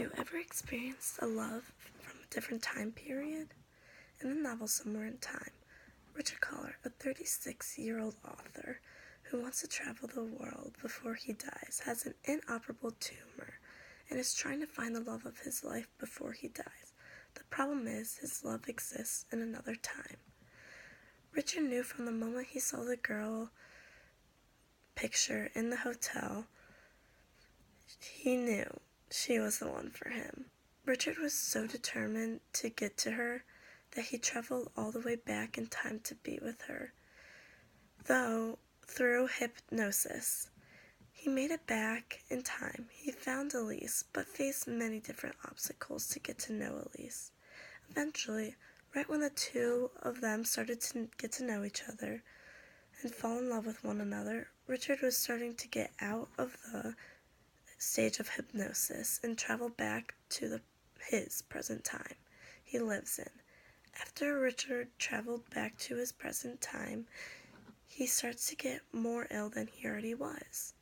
you ever experienced a love from a different time period? In the novel Somewhere in Time, Richard Collar, a 36-year-old author who wants to travel the world before he dies, has an inoperable tumor and is trying to find the love of his life before he dies. The problem is his love exists in another time. Richard knew from the moment he saw the girl picture in the hotel, he knew she was the one for him. Richard was so determined to get to her that he traveled all the way back in time to be with her. Though, through hypnosis, he made it back in time. He found Elise, but faced many different obstacles to get to know Elise. Eventually, right when the two of them started to get to know each other and fall in love with one another, Richard was starting to get out of the stage of hypnosis and travel back to his present time he lives in. After Richard traveled back to his present time, he starts to get more ill than he already was.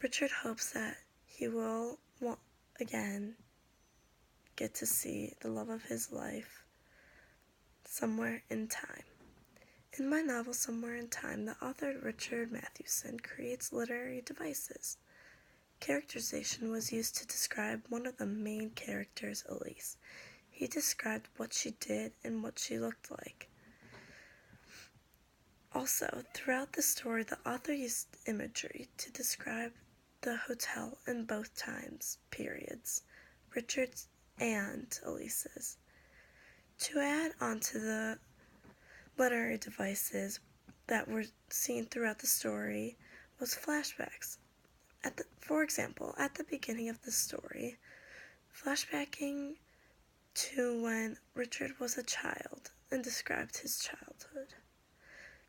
Richard hopes that he will again get to see the love of his life somewhere in time. In my novel Somewhere in Time, the author Richard Mathewson creates literary devices. Characterization was used to describe one of the main characters, Elise. He described what she did and what she looked like. Also, throughout the story, the author used imagery to describe the hotel in both times periods, Richard's and Elise's. To add on to the literary devices that were seen throughout the story was flashbacks. For example, at the beginning of the story, flashbacking to when Richard was a child and described his childhood.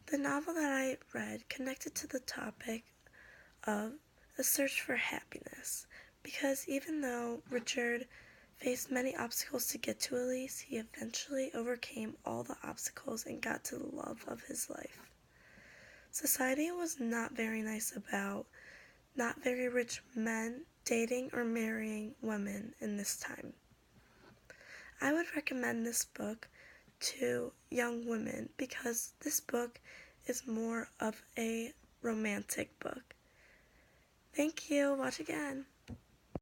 The novel that I read connected to the topic of a search for happiness, because even though Richard faced many obstacles to get to Elise, he eventually overcame all the obstacles and got to the love of his life. Society was not very nice about not very rich men dating or marrying women in this time. I would recommend this book to young women because this book is more of a romantic book. Thank you. Watch again.